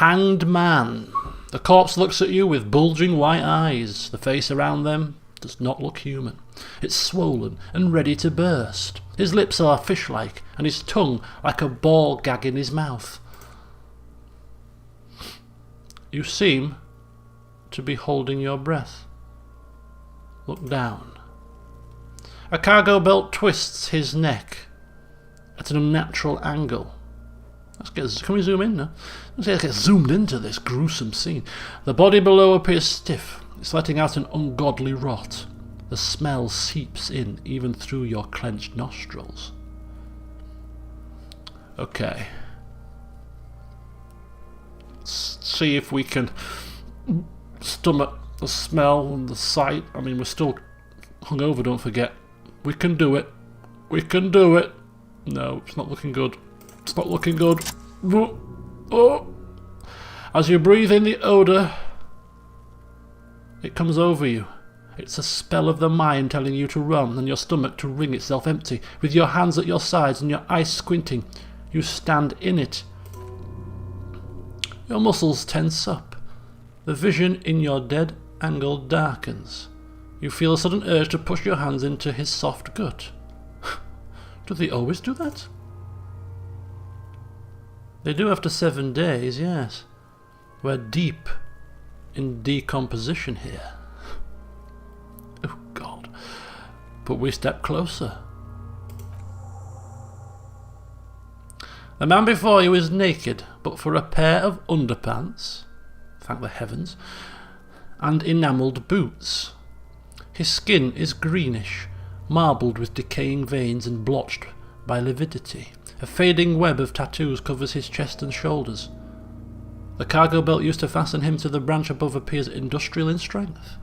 hanged man. The corpse looks at you with bulging white eyes. The face around them does not look human. It's swollen and ready to burst. His lips are fish-like, and his tongue like a ball gag in his mouth. You seem to be holding your breath. Look down. A cargo belt twists his neck at an unnatural angle. Can we zoom in now? Let's get zoomed into this gruesome scene. The body below appears stiff. It's letting out an ungodly rot. The smell seeps in even through your clenched nostrils. Okay. Let's see if we can stomach the smell and the sight. I mean, we're still hungover, don't forget. We can do it. We can do it. No, it's not looking good. It's not looking good. Oh. As you breathe in the odour, it comes over you. It's a spell of the mind telling you to run and your stomach to wring itself empty. With your hands at your sides and your eyes squinting, you stand in it. Your muscles tense up. The vision in your dead angle darkens. You feel a sudden urge to push your hands into his soft gut. Do they always do that? They do after 7 days, yes. We're deep in decomposition here. Oh God. But we step closer. The man before you is naked, but for a pair of underpants, thank the heavens, and enamelled boots. His skin is greenish, marbled with decaying veins and blotched by lividity. A fading web of tattoos covers his chest and shoulders. The cargo belt used to fasten him to the branch above appears industrial in strength.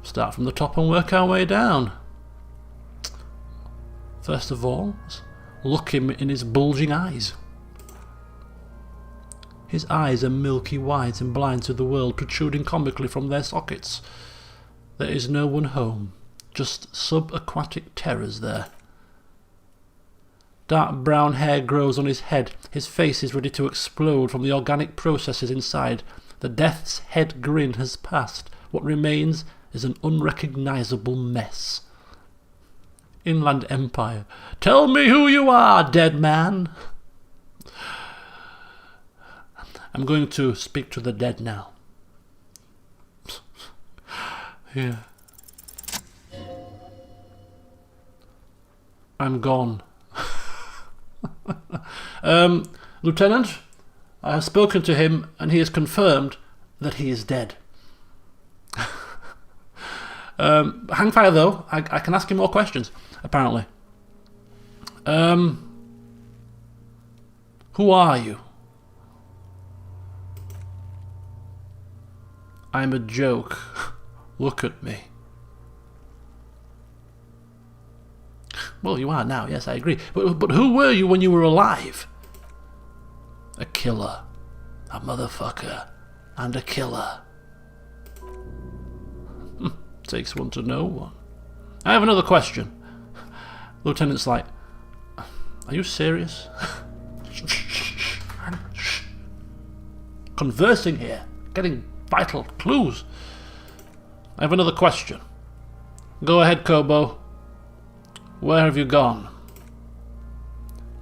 Start from the top and work our way down. First of all, let's look him in his bulging eyes. His eyes are milky white and blind to the world, protruding comically from their sockets. There is no one home, just subaquatic terrors there. Dark brown hair grows on his head. His face is ready to explode from the organic processes inside. The death's head grin has passed. What remains is an unrecognisable mess. Inland Empire. Tell me who you are, dead man. I'm going to speak to the dead now. Here. I'm gone. Lieutenant, I have spoken to him and he has confirmed that he is dead. Hang fire though, I can ask him more questions, apparently. Who are you? I'm a joke. Look at me. Well, you are now, yes, I agree. But who were you when you were alive? A killer. A motherfucker. And a killer. Takes one to know one. I have another question. Lieutenant's like, are you serious? Conversing here. Getting vital clues. I have another question. Go ahead, Kobo. Where have you gone?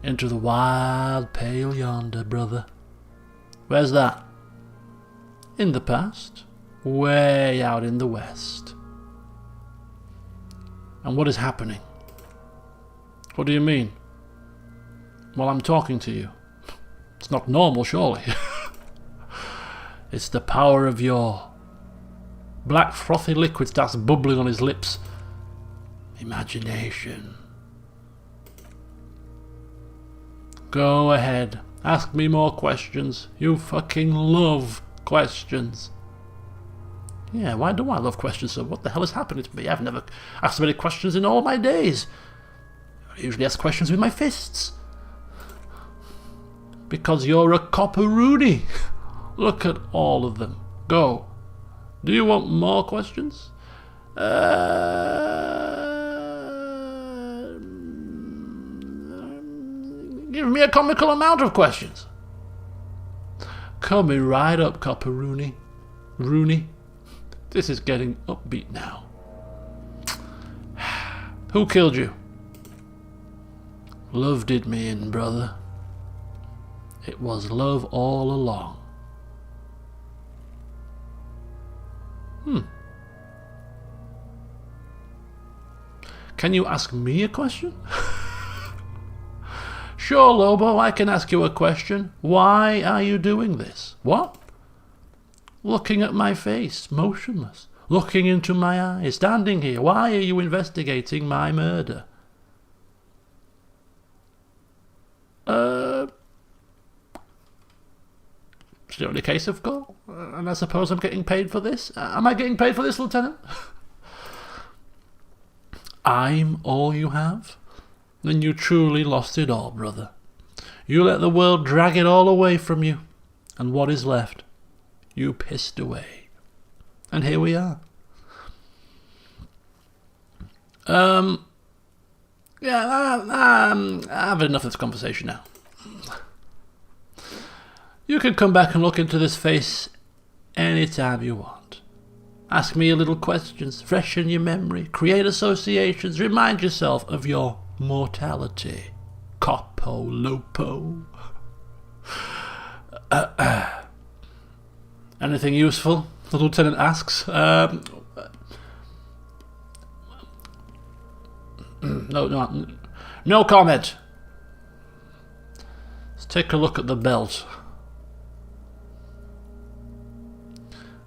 Into the wild pale yonder, brother. Where's that? In the past. Way out in the west. And what is happening? What do you mean? Well, I'm talking to you. It's not normal, surely. It's the power of your... Black frothy liquid starts bubbling on his lips. Imagination. Go ahead. Ask me more questions. You fucking love questions. Yeah, why do I love questions so? What the hell is happening to me? I've never asked so many questions in all my days. I usually ask questions with my fists. Because you're a copperoonie. Look at all of them. Go. Do you want more questions? Give me a comical amount of questions. Coming right up, Copper Rooney. Rooney. This is getting upbeat now. Who killed you? Love did me in, brother. It was love all along. Can you ask me a question? Sure, Lobo, I can ask you a question. Why are you doing this? What? Looking at my face, motionless. Looking into my eyes, standing here. Why are you investigating my murder? It's the only case of call. And I suppose I'm getting paid for this? Am I getting paid for this, Lieutenant? I'm all you have? Then you truly lost it all, brother. You let the world drag it all away from you. And what is left? You pissed away. And here we are. I've had enough of this conversation now. You can come back and look into this face anytime you want. Ask me your little questions, freshen your memory, create associations, remind yourself of your mortality. Copo Lopo. Anything useful? The lieutenant asks. No comment. Let's take a look at the belt.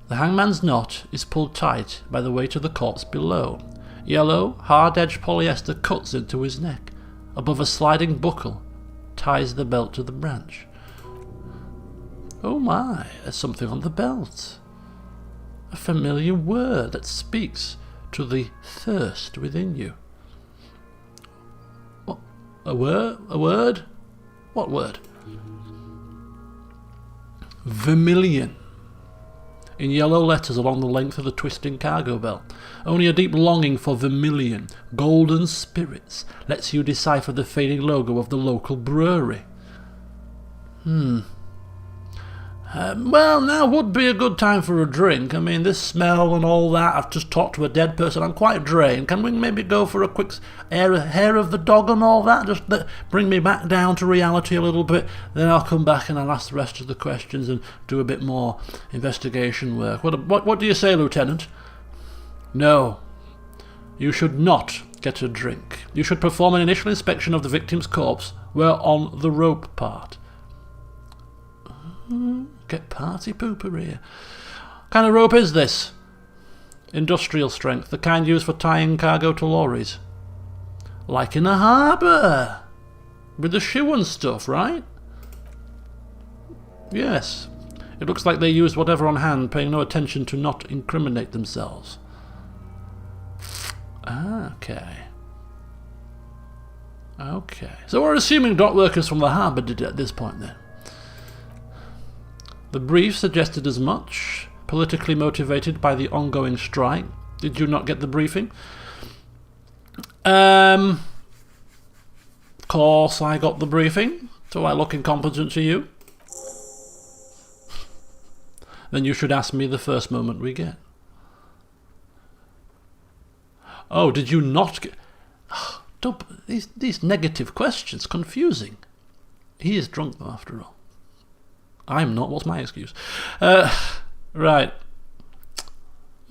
The hangman's knot is pulled tight by the weight of the corpse below. Yellow, hard-edged polyester cuts into his neck. Above a sliding buckle ties the belt to the branch. Oh my, there's something on the belt. A familiar word that speaks to the thirst within you. What? A word? A word? What word? Vermilion. In yellow letters along the length of the twisting cargo belt. Only a deep longing for vermilion, golden spirits, lets you decipher the fading logo of the local brewery. Well, now would be a good time for a drink. I mean, this smell and all that, I've just talked to a dead person, I'm quite drained. Can we maybe go for a quick hair of the dog and all that? Just bring me back down to reality a little bit. Then I'll come back and I'll ask the rest of the questions and do a bit more investigation work. What do you say, Lieutenant? No. You should not get a drink. You should perform an initial inspection of the victim's corpse. We're on the rope part. Get party pooper here. What kind of rope is this? Industrial strength, the kind used for tying cargo to lorries. Like in a harbour. With the shoe and stuff, right? Yes. It looks like they used whatever on hand, paying no attention to not incriminate themselves. Okay. Okay. So we're assuming dock workers from the harbour did it at this point then. The brief suggested as much. Politically motivated by the ongoing strike. Did you not get the briefing? Of course I got the briefing. Do I look incompetent to you? Then you should ask me the first moment we get. Oh, did you not get... Don't... These negative questions, confusing. He is drunk though, after all. I'm not. What's my excuse? Right.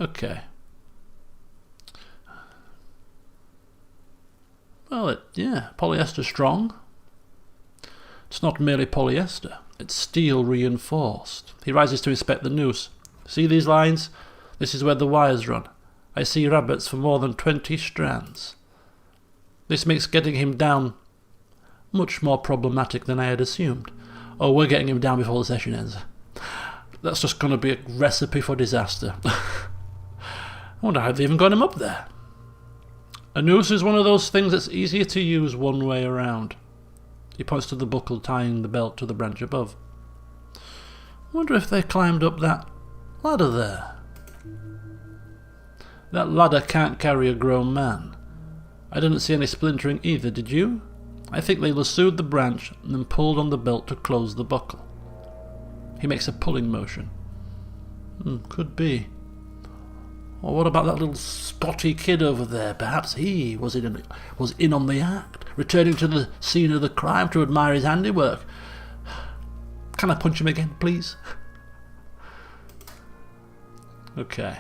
Okay. Well, yeah, polyester strong. It's not merely polyester. It's steel reinforced. He rises to inspect the noose. See these lines? This is where the wires run. I see rabbits for more than 20 strands. This makes getting him down much more problematic than I had assumed. Oh, we're getting him down before the session ends. That's just going to be a recipe for disaster. I wonder how they even got him up there. A noose is one of those things that's easier to use one way around. He points to the buckle tying the belt to the branch above. I wonder if they climbed up that ladder there. That ladder can't carry a grown man. I didn't see any splintering either, did you? I think they lassoed the branch and then pulled on the belt to close the buckle. He makes a pulling motion. Could be. Or what about that little spotty kid over there? Perhaps he was in on the act, returning to the scene of the crime to admire his handiwork. Can I punch him again, please? Okay.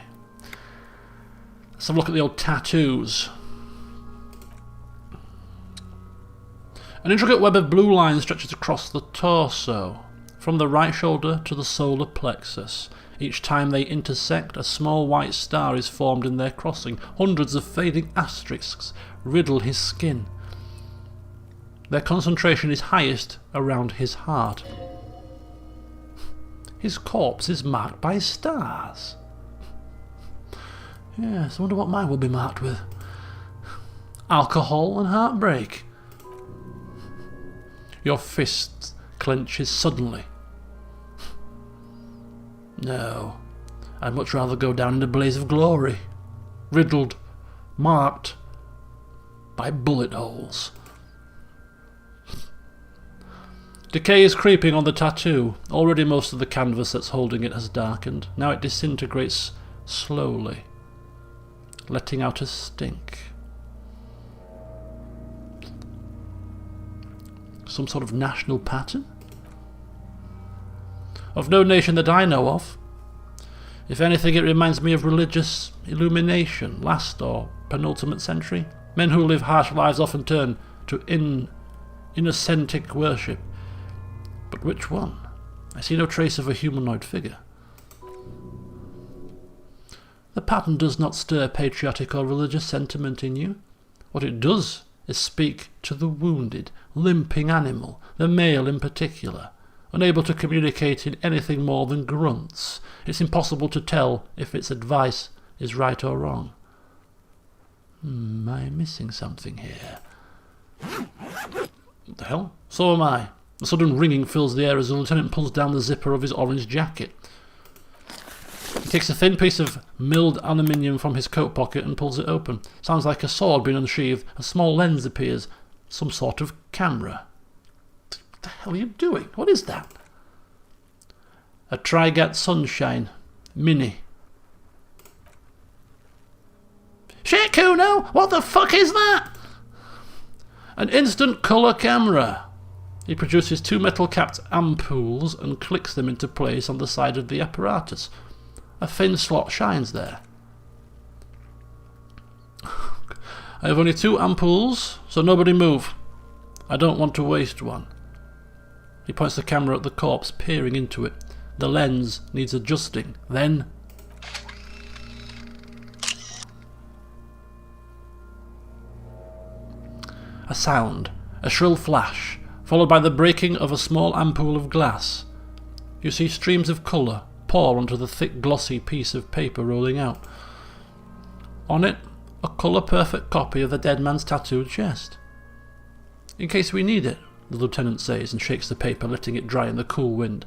Let's have a look at the old tattoos. An intricate web of blue lines stretches across the torso, from the right shoulder to the solar plexus. Each time they intersect, a small white star is formed in their crossing. Hundreds of fading asterisks riddle his skin. Their concentration is highest around his heart. His corpse is marked by stars. Yes, I wonder what mine will be marked with. Alcohol and heartbreak. Your fist clenches suddenly. No, I'd much rather go down in a blaze of glory, riddled, marked by bullet holes. Decay is creeping on the tattoo. Already most of the canvas that's holding it has darkened. Now it disintegrates slowly, letting out a stink. Some sort of national pattern? Of no nation that I know of. If anything, it reminds me of religious illumination, last or penultimate century. Men who live harsh lives often turn to innocentic worship. But which one? I see no trace of a humanoid figure. The pattern does not stir patriotic or religious sentiment in you. What it does is speak to the wounded, limping animal, the male in particular. Unable to communicate in anything more than grunts, it's impossible to tell if its advice is right or wrong. Am I missing something here? What the hell? So am I. A sudden ringing fills the air as the lieutenant pulls down the zipper of his orange jacket. He takes a thin piece of milled aluminium from his coat pocket and pulls it open. Sounds like a sword being unsheathed. A small lens appears. Some sort of camera. What the hell are you doing? What is that? A Trigat Sunshine Mini. Shit, Kuno! What the fuck is that? An instant colour camera. He produces two metal-capped ampoules and clicks them into place on the side of the apparatus. A thin slot shines there. I have only two ampoules, so nobody move. I don't want to waste one. He points the camera at the corpse, peering into it. The lens needs adjusting. Then... a sound. A shrill flash, followed by the breaking of a small ampoule of glass. You see streams of colour pour onto the thick glossy piece of paper rolling out. On it, a colour-perfect copy of the dead man's tattooed chest. In case we need it, the lieutenant says and shakes the paper, letting it dry in the cool wind.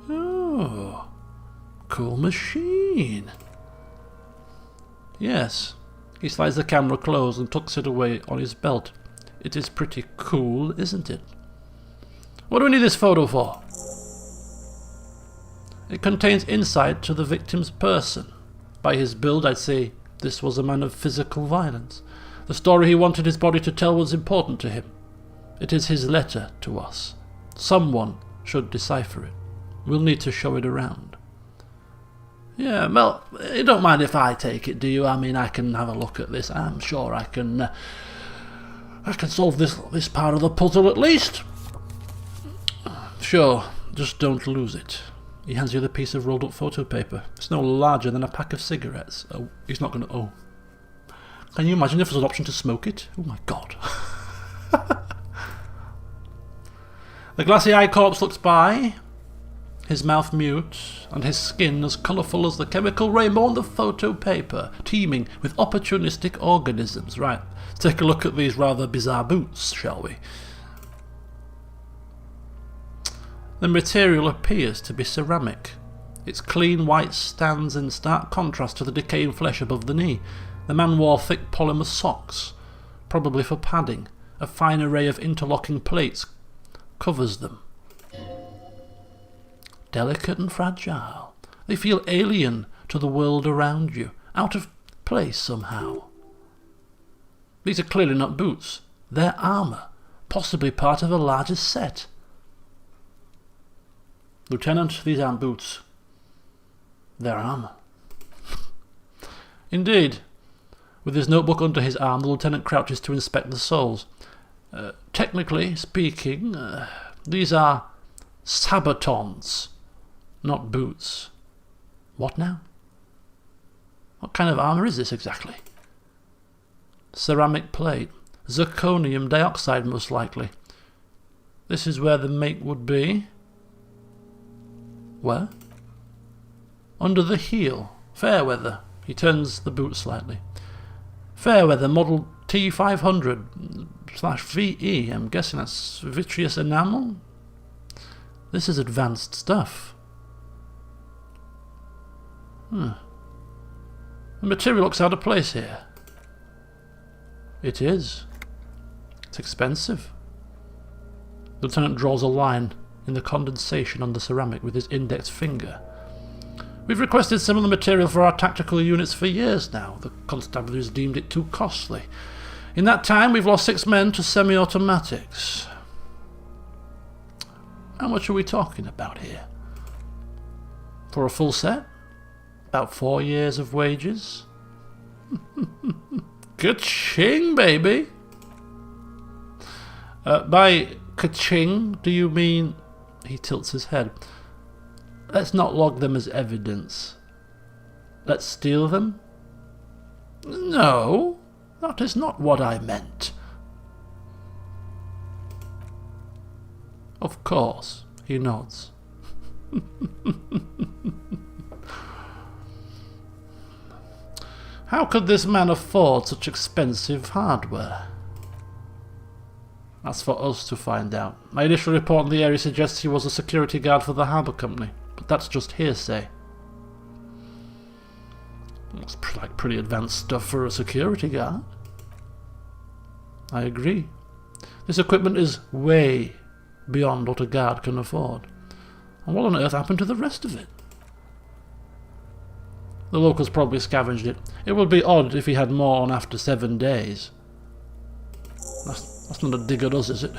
Oh, cool machine. Yes, he slides the camera close and tucks it away on his belt. It is pretty cool, isn't it? What do we need this photo for? It contains insight to the victim's person. By his build, I'd say this was a man of physical violence. The story he wanted his body to tell was important to him. It is his letter to us. Someone should decipher it. We'll need to show it around. Yeah, well, you don't mind if I take it, do you? I mean, I can have a look at this. I'm sure I can solve this part of the puzzle at least. Sure, just don't lose it. He hands you the piece of rolled up photo paper. It's no larger than a pack of cigarettes. Oh, he's not going to... Oh. Can you imagine if there's an option to smoke it? Oh my god. The glassy-eyed corpse looks by, his mouth mute, and his skin as colourful as the chemical rainbow on the photo paper, teeming with opportunistic organisms. Right, let's take a look at these rather bizarre boots, shall we? The material appears to be ceramic. Its clean white stands in stark contrast to the decaying flesh above the knee. The man wore thick polymer socks, probably for padding. A fine array of interlocking plates covers them. delicate and fragile. They feel alien to the world around you, out of place somehow. These are clearly not boots. They're armour, possibly part of a larger set. Lieutenant, these aren't boots. They're armour. Indeed. With his notebook under his arm, the lieutenant crouches to inspect the soles. Technically speaking, these are sabatons, not boots. What now? What kind of armour is this exactly? Ceramic plate. Zirconium dioxide, most likely. This is where the make would be. Where? Under the heel. Fairweather. He turns the boot slightly. Fairweather model T500/VE. I'm guessing that's vitreous enamel. This is advanced stuff. The material looks out of place here. It is. It's expensive. The lieutenant draws a line in the condensation on the ceramic with his index finger. We've requested similar material for our tactical units for years now. The constabularies deemed it too costly. In that time, we've lost 6 men to semi-automatics. How much are we talking about here? For a full set? About 4 years of wages? Ka-ching, baby! By ka-ching, do you mean... He tilts his head. Let's not log them as evidence. Let's steal them? No, that is not what I meant. Of course, he nods. How could this man afford such expensive hardware? That's for us to find out. My initial report in the area suggests he was a security guard for the harbour company, but that's just hearsay. Looks like pretty advanced stuff for a security guard. I agree. This equipment is way beyond what a guard can afford. And what on earth happened to the rest of it? The locals probably scavenged it. It would be odd if he had more on after 7 days. That's not a dig at us, is it?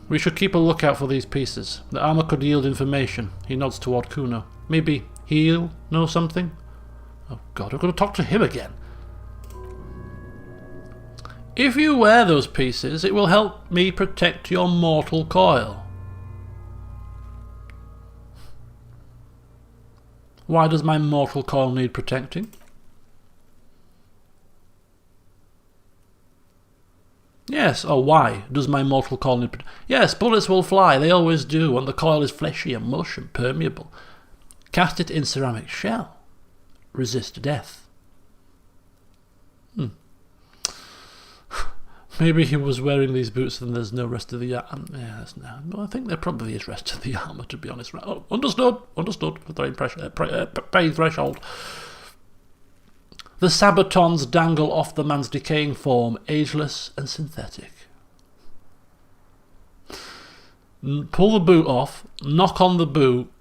We should keep a lookout for these pieces. The armour could yield information. He nods toward Kuno. Maybe he'll know something? Oh god, we've got to talk to him again. If you wear those pieces, it will help me protect your mortal coil. Why does my mortal coil need protecting? Yes, or why does my mortal coil need protection? Yes, bullets will fly, they always do, and the coil is fleshy and mush and permeable. Cast it in ceramic shell. Resist death. Maybe he was wearing these boots and there's no rest of the armour. Yeah, that's no. Well, I think there probably is rest of the armour, to be honest. Right. Oh, understood. Pay threshold. The sabatons dangle off the man's decaying form, ageless and synthetic. Pull the boot off, knock on the boot.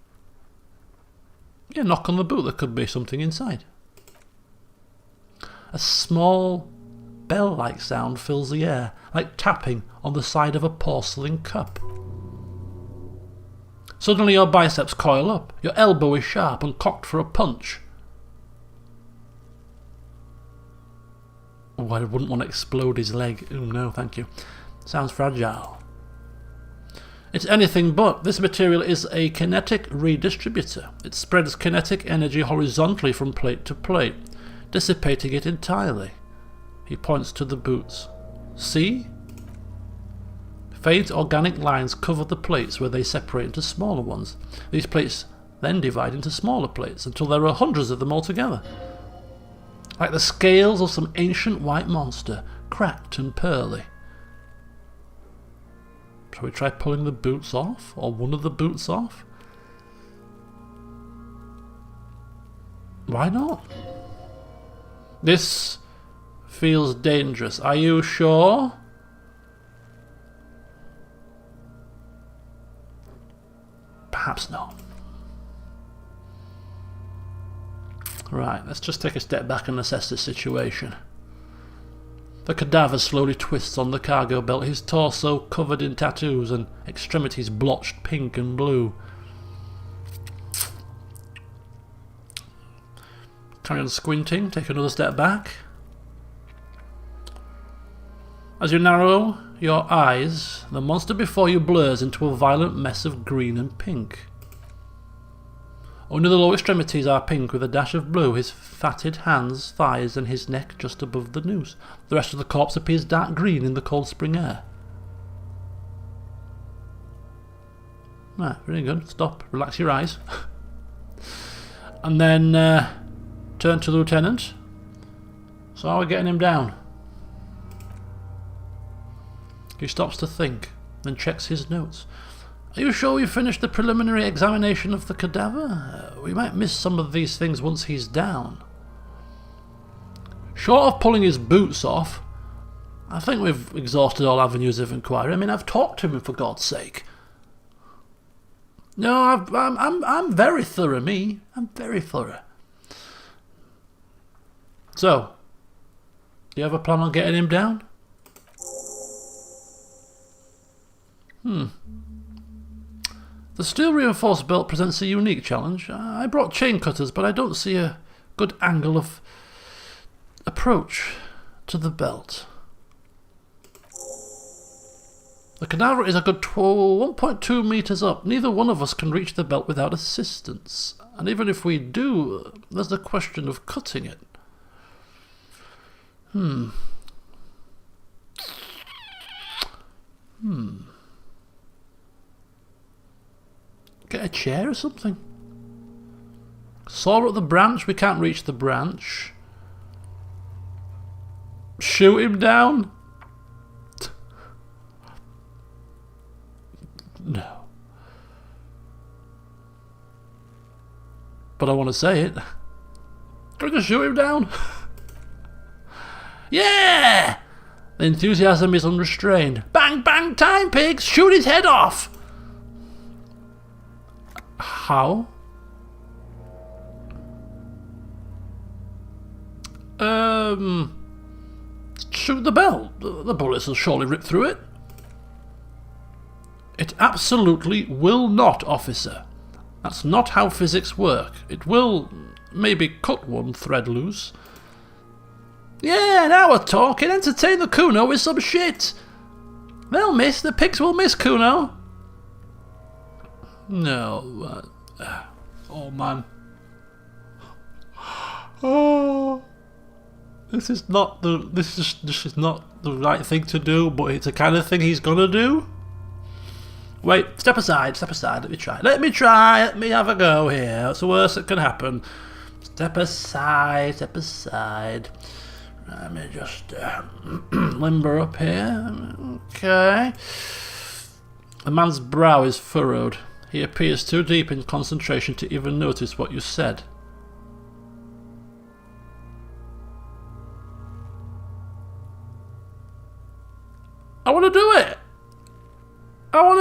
Yeah, knock on the boot, there could be something inside. A small bell-like sound fills the air, like tapping on the side of a porcelain cup. Suddenly your biceps coil up, your elbow is sharp and cocked for a punch. Oh, I wouldn't want to explode his leg. Oh, no, thank you. Sounds fragile. It's anything but. This material is a kinetic redistributor. It spreads kinetic energy horizontally from plate to plate, dissipating it entirely. He points to the boots. See? Faint organic lines cover the plates where they separate into smaller ones. These plates then divide into smaller plates until there are hundreds of them altogether. Like the scales of some ancient white monster, cracked and pearly. Shall we try pulling the boots off? Or one of the boots off? Why not? This feels dangerous. Are you sure? perhaps not. Right, let's just take a step back and assess the situation. The cadaver slowly twists on the cargo belt, his torso covered in tattoos and extremities blotched pink and blue. Carry on squinting, take another step back. As you narrow your eyes, the monster before you blurs into a violent mess of green and pink. Only the lower extremities are pink with a dash of blue, his fatted hands, thighs and his neck just above the noose. The rest of the corpse appears dark green in the cold spring air. Ah, very good. Stop. Relax your eyes. And then turn to the lieutenant. So how are we getting him down? He stops to think, then checks his notes. Are you sure we finished the preliminary examination of the cadaver? We might miss some of these things once he's down. Short of pulling his boots off, I think we've exhausted all avenues of inquiry. I mean, I've talked to him, for God's sake. No, I'm very thorough, me. I'm very thorough. So, do you have a plan on getting him down? The steel reinforced belt presents a unique challenge. I brought chain cutters, but I don't see a good angle of approach to the belt. The cadaver is a good 1.2 meters up. Neither one of us can reach the belt without assistance. And even if we do, there's the question of cutting it. Get a chair or something. Saw at the branch, we can't reach the branch. Shoot him down? No. But I want to say it. Can we just shoot him down? Yeah! The enthusiasm is unrestrained. Bang, bang, time, pigs! Shoot his head off! How? Shoot the belt. The bullets will surely rip through it. It absolutely will not, officer. That's not how physics work. It will maybe cut one thread loose. Yeah, now we're talking. Entertain the Kuno with some shit. They'll miss. The pigs will miss Kuno. No. Oh man. Oh. This is not the right thing to do, but it's the kind of thing he's gonna do. Wait, step aside, let me try. Let me have a go here. That's the worst that can happen. Step aside. Let me just limber up here. Okay. The man's brow is furrowed. He appears too deep in concentration to even notice what you said. I want to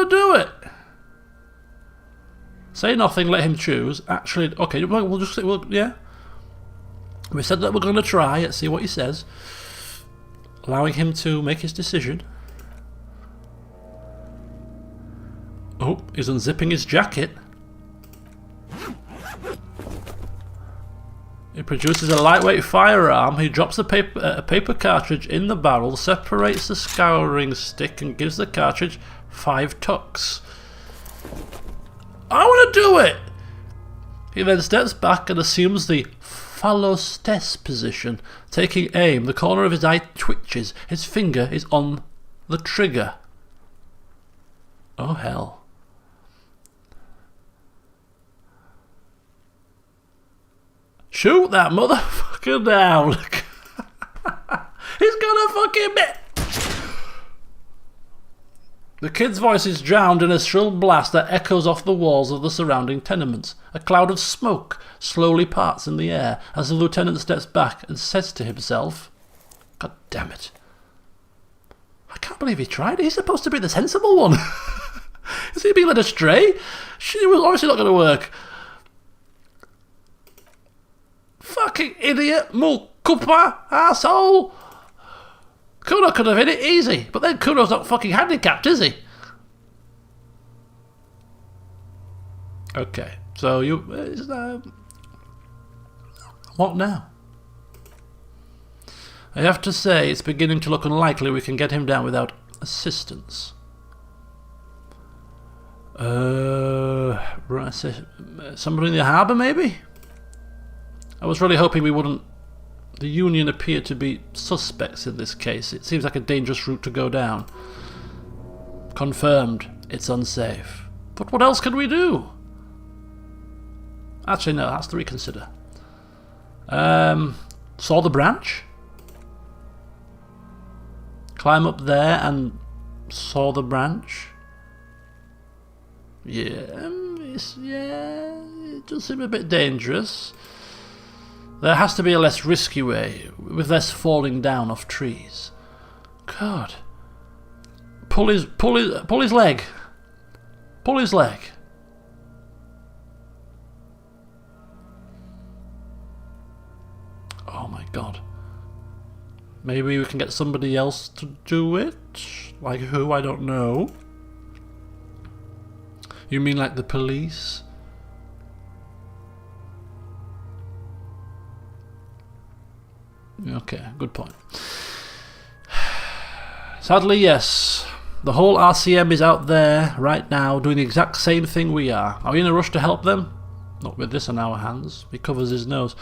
do it! Say nothing, let him choose. Actually, okay, yeah. We said that we're going to try it, see what he says. Allowing him to make his decision. Oh, he's unzipping his jacket. He produces a lightweight firearm. He drops a paper cartridge in the barrel, separates the scouring stick and gives the cartridge 5 tucks. I want to do it! He then steps back and assumes the phallostess position. Taking aim, the corner of his eye twitches. His finger is on the trigger. Oh hell. Shoot that motherfucker down. He's gonna fucking be... The kid's voice is drowned in a shrill blast that echoes off the walls of the surrounding tenements. A cloud of smoke slowly parts in the air as the lieutenant steps back and says to himself, God damn it. I can't believe he tried. He's supposed to be the sensible one. Is he being led astray? She was obviously not going to work. Fucking idiot, mull cuppa, arsehole. Kuno could have hit it easy, but then Kuno's not fucking handicapped, is he? Okay, so you... what now? I have to say, it's beginning to look unlikely we can get him down without assistance. Somebody in the harbour, maybe? I was really hoping we wouldn't... The Union appear to be suspects in this case. It seems like a dangerous route to go down. Confirmed. It's unsafe. But what else can we do? Actually, no, that's to reconsider. Saw the branch? Climb up there and saw the branch? Yeah, it does seem a bit dangerous. There has to be a less risky way, with less falling down off trees. God. Pull his leg. Pull his leg. Oh my God. Maybe we can get somebody else to do it? Like who? I don't know. You mean like the police? Okay, good point. Sadly, yes. The whole RCM is out there right now doing the exact same thing we are. Are we in a rush to help them? Not with this on our hands. He covers his nose.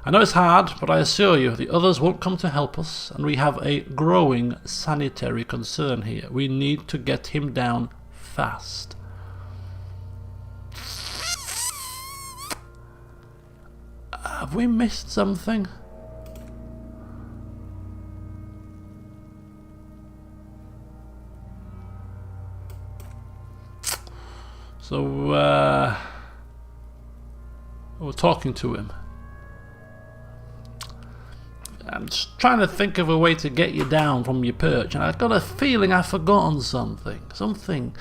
I know it's hard, but I assure you the others won't come to help us, and we have a growing sanitary concern here. We need to get him down fast. Have we missed something? So, we're talking to him. I'm just trying to think of a way to get you down from your perch, and I've got a feeling I've forgotten something. Something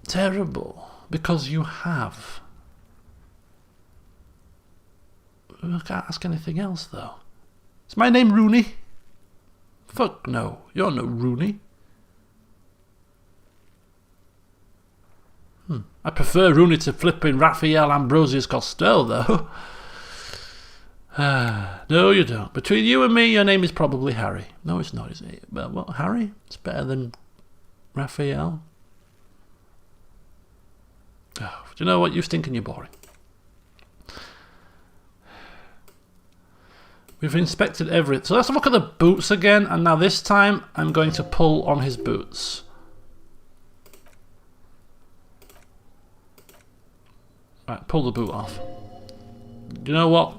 terrible, because you have. I can't ask anything else, though. Is my name Rooney? Fuck no, you're no Rooney. I prefer Rooney to flipping Raphael Ambrosius Costeau, though. No, you don't. Between you and me, your name is probably Harry. No, it's not, is it? Well, what, Harry? It's better than Raphael. Oh, do you know what? You stink and you're boring. We've inspected everything. So let's look at the boots again, and now this time I'm going to pull on his boots. Right, pull the boot off. You know what?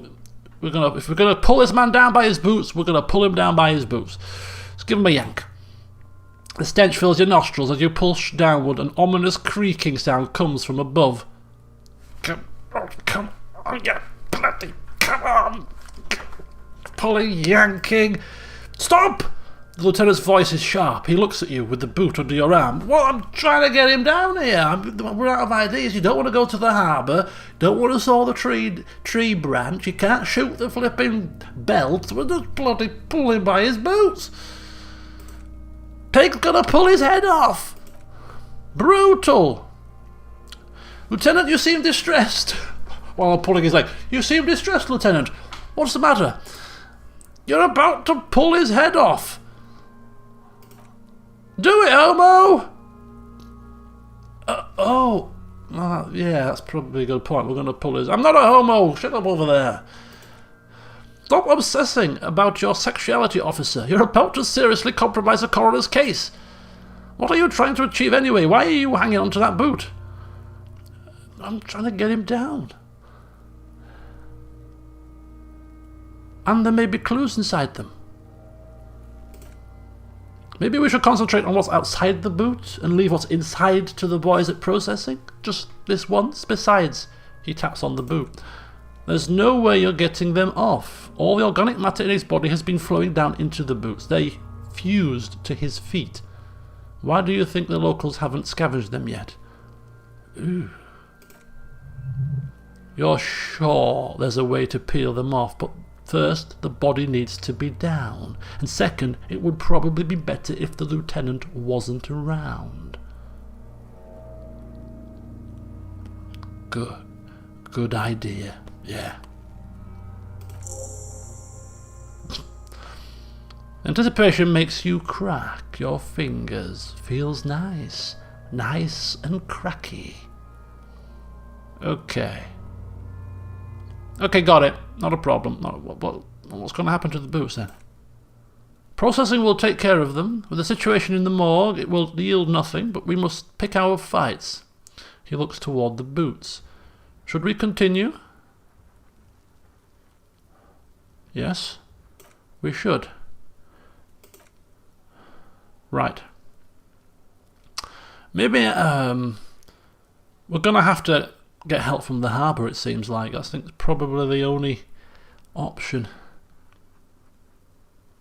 If we're gonna pull this man down by his boots, we're gonna pull him down by his boots. Let's give him a yank. The stench fills your nostrils as you push downward. An ominous creaking sound comes from above. Come on, you bloody, come on! Pulling, yanking. Stop! The lieutenant's voice is sharp. He looks at you with the boot under your arm. Well, I'm trying to get him down here. We're out of ideas. You don't want to go to the harbour. Don't want to saw the tree branch. You can't shoot the flipping belt. We're just bloody pulling by his boots. Pig's gonna pull his head off. Brutal. Lieutenant, you seem distressed. While I'm pulling his leg. You seem distressed, Lieutenant. What's the matter? You're about to pull his head off. Do it, homo! Yeah, that's probably a good point. We're going to pull his... I'm not a homo! Shut up over there. Stop obsessing about your sexuality, officer. You're about to seriously compromise a coroner's case. What are you trying to achieve anyway? Why are you hanging onto that boot? I'm trying to get him down. And there may be clues inside them. Maybe we should concentrate on what's outside the boot and leave what's inside to the boys at processing? Just this once? Besides, he taps on the boot. There's no way you're getting them off. All the organic matter in his body has been flowing down into the boots. They fused to his feet. Why do you think the locals haven't scavenged them yet? Ooh. You're sure there's a way to peel them off, but first the body needs to be down, and second, it would probably be better if the lieutenant wasn't around. Good idea, yeah. Anticipation makes you crack your fingers. Feels nice. Nice and cracky. Okay. Okay, got it. Not a problem. What's going to happen to the boots then? Processing will take care of them. With the situation in the morgue, it will yield nothing, but we must pick our fights. He looks toward the boots. Should we continue? Yes, we should. Right. Maybe we're going to have to get help from the harbour, it seems like. I think it's probably the only option.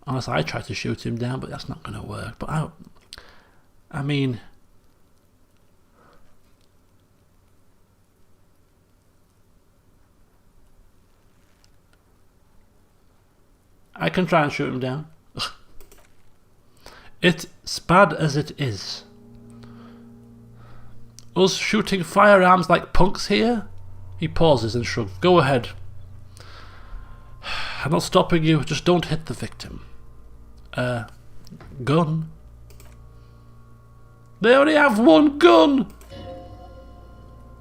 Unless I try to shoot him down, but that's not going to work. But I mean... I can try and shoot him down. It's bad as it is. Us shooting firearms like punks here? He pauses and shrugs. Go ahead. I'm not stopping you, just don't hit the victim. Gun? They only have one gun!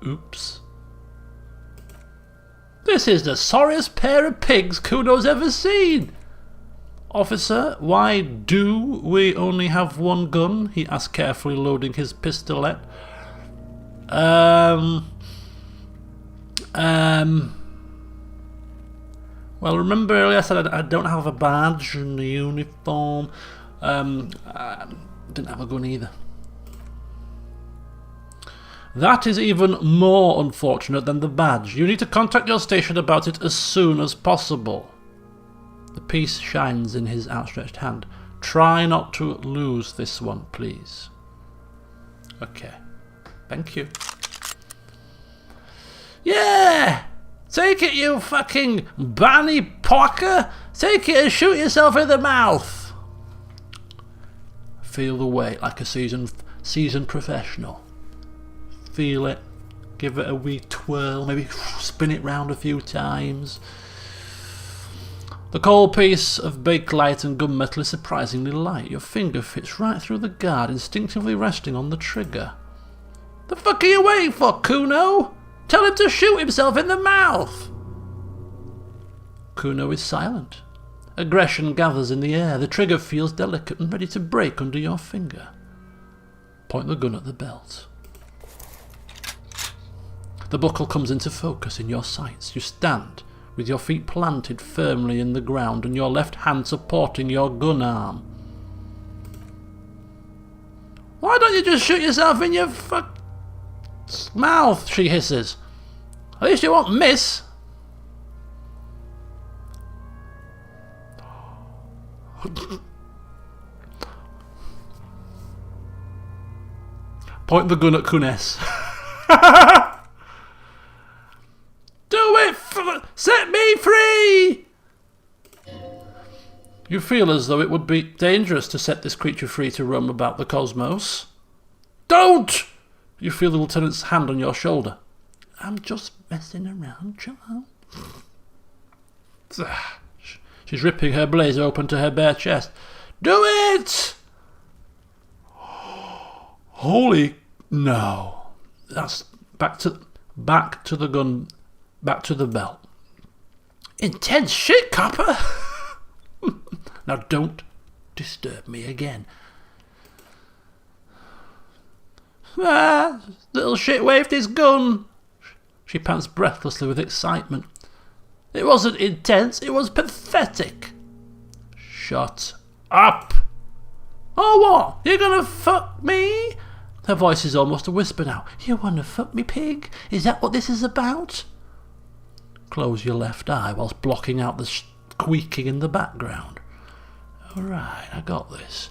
Oops. This is the sorriest pair of pigs Kuno's ever seen! Officer, why do we only have one gun? He asked, carefully loading his pistolet. Well, remember earlier I said I don't have a badge and a uniform. I didn't have a gun either. That is even more unfortunate than the badge. You need to contact your station about it as soon as possible. The piece shines in his outstretched hand. Try not to lose this one, please. Okay. Thank you. Yeah! Take it, you fucking Barney Parker! Take it and shoot yourself in the mouth! Feel the weight like a seasoned professional. Feel it. Give it a wee twirl. Maybe spin it round a few times. The cold piece of bakelite and gunmetal is surprisingly light. Your finger fits right through the guard, instinctively resting on the trigger. The fuck are you waiting for, Kuno? Tell him to shoot himself in the mouth! Kuno is silent. Aggression gathers in the air. The trigger feels delicate and ready to break under your finger. Point the gun at the belt. The buckle comes into focus in your sights. You stand, with your feet planted firmly in the ground and your left hand supporting your gun arm. Why don't you just shoot yourself in your mouth, she hisses. At least you won't miss. Point the gun at Kunes. Do it! Set me free! You feel as though it would be dangerous to set this creature free to roam about the cosmos. Don't! You feel the lieutenant's hand on your shoulder. I'm just messing around, child. She's ripping her blazer open to her bare chest. Do it! Holy no. That's back to the gun, back to the belt. Intense shit, copper! Now don't disturb me again. Little shit waved his gun. She pants breathlessly with excitement. It wasn't intense, it was pathetic. Shut up. Oh, what? You're gonna fuck me? Her voice is almost a whisper now. You wanna fuck me, pig? Is that what this is about? Close your left eye whilst blocking out the squeaking in the background. Alright, I got this.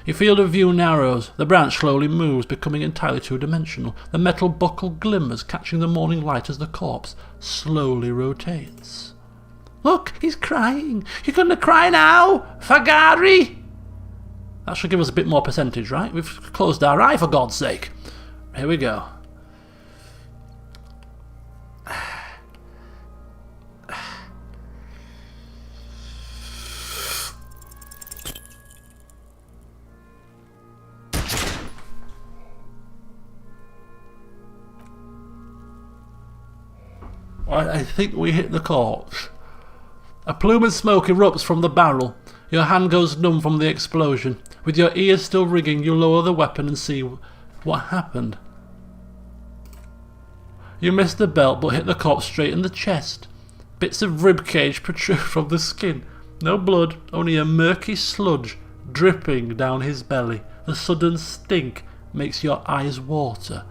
Your field of view narrows. The branch slowly moves, becoming entirely two-dimensional. The metal buckle glimmers, catching the morning light as the corpse slowly rotates. Look, he's crying. You're going to cry now, Fagari? That should give us a bit more percentage, right? We've closed our eye, for God's sake. Here we go. I think we hit the corpse. A plume of smoke erupts from the barrel. Your hand goes numb from the explosion. With your ears still ringing, you lower the weapon and see what happened. You missed the belt but hit the corpse straight in the chest. Bits of ribcage protrude from the skin. No blood, only a murky sludge dripping down his belly. The sudden stink makes your eyes water.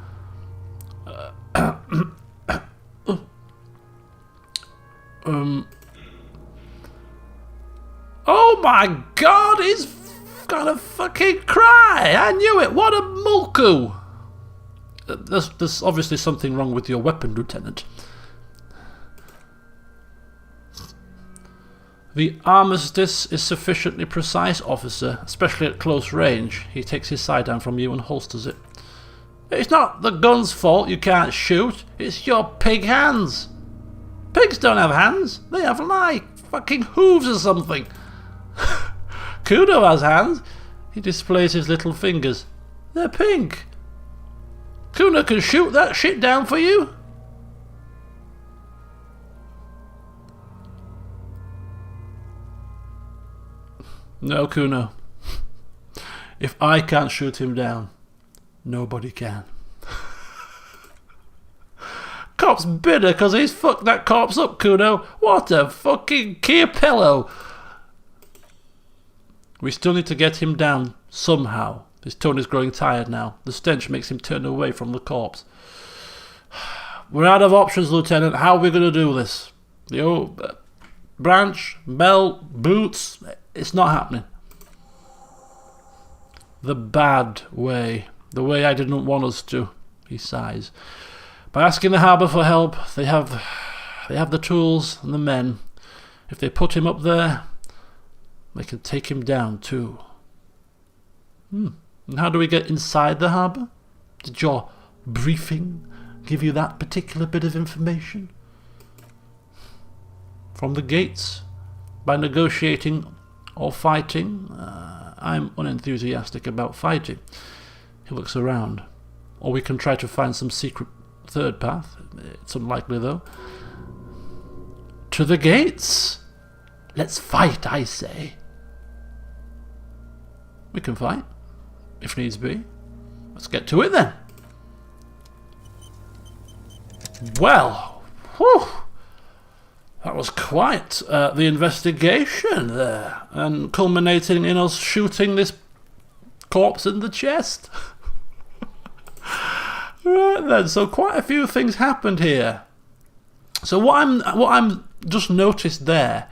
Oh my God, he's gonna fucking cry! I knew it! What a mulku! There's obviously something wrong with your weapon, Lieutenant. The armistice is sufficiently precise, officer, especially at close range. He takes his sidearm from you and holsters it. It's not the gun's fault you can't shoot. It's your pig hands. Pigs don't have hands. They have like fucking hooves or something. Kuno has hands. He displays his little fingers. They're pink. Kuno can shoot that shit down for you. No, Kuno. If I can't shoot him down, nobody can. Cop's bitter because he's fucked that corpse up, Kuno. What a fucking Capello. We still need to get him down somehow. His tone is growing tired now. The stench makes him turn away from the corpse. We're out of options, Lieutenant. How are we going to do this? Branch, belt, boots. It's not happening. The bad way. The way I didn't want us to. He sighs. By asking the harbour for help, they have the tools and the men. If they put him up there, they can take him down too. And how do we get inside the harbour? Did your briefing give you that particular bit of information? From the gates? By negotiating or fighting? I'm unenthusiastic about fighting. He looks around. Or we can try to find some secret third path. It's unlikely though. To the gates! Let's fight, I say. We can fight, if needs be. Let's get to it then. Well, whew, that was quite the investigation there, and culminating in us shooting this corpse in the chest. Right then, so quite a few things happened here. So what I'm just noticed there,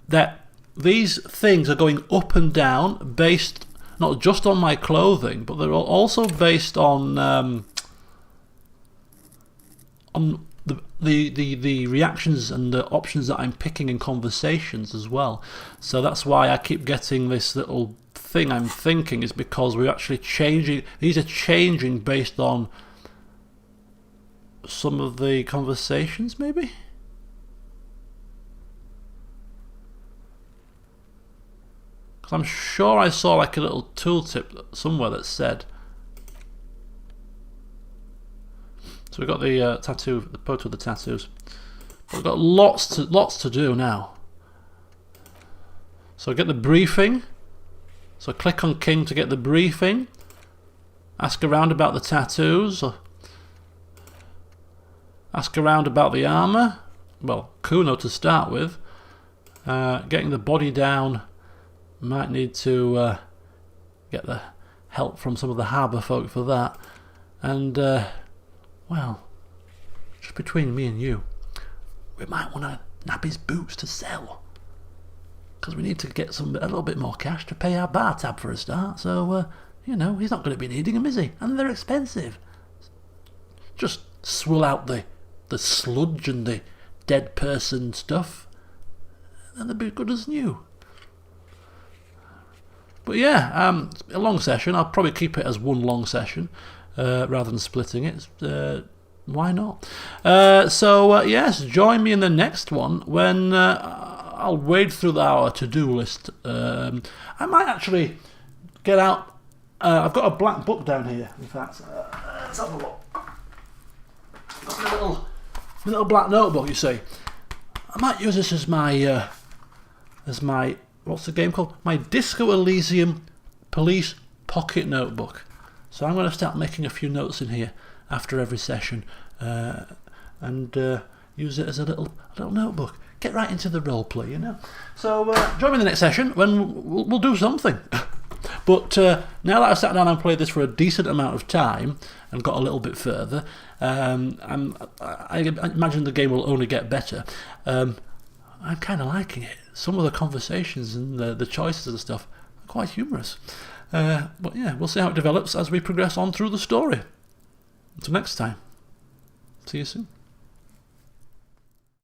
that these things are going up and down based not just on my clothing, but they're also based on the reactions and the options that I'm picking in conversations as well. So that's why I keep getting this little thing I'm thinking, is because we're actually changing. These are changing based on some of the conversations, maybe? Because I'm sure I saw like a little tooltip somewhere that said. So we've got the tattoo, the photo of the tattoos. We've got lots to do now. So get the briefing. So click on King to get the briefing. Ask around about the tattoos. Ask around about the armour. Well, Kuno to start with. Getting the body down. Might need to get the help from some of the harbour folk for that. And, well, just between me and you, we might want to nab his boots to sell. because we need to get a little bit more cash to pay our bar tab for a start. So, you know, he's not going to be needing them, is he? And they're expensive. Just swill out the sludge and the dead person stuff, and they'll be good as new. But yeah, a long session. I'll probably keep it as one long session rather than splitting it. Why not? Yes, join me in the next one when I'll wade through our to-do list. I might actually get out. I've got a black book down here. In fact, let's have a look. Got my little black notebook. You see, I might use this as my what's the game called? My Disco Elysium Police Pocket Notebook. So I'm going to start making a few notes in here after every session, and use it as a little notebook. Get right into the role play, you know. So join me in the next session when we'll do something. But now that I've sat down and played this for a decent amount of time and got a little bit further, I imagine the game will only get better. I'm kind of liking it. Some of the conversations and the choices and stuff are quite humorous. But yeah, we'll see how it develops as we progress on through the story. Until next time, see you soon.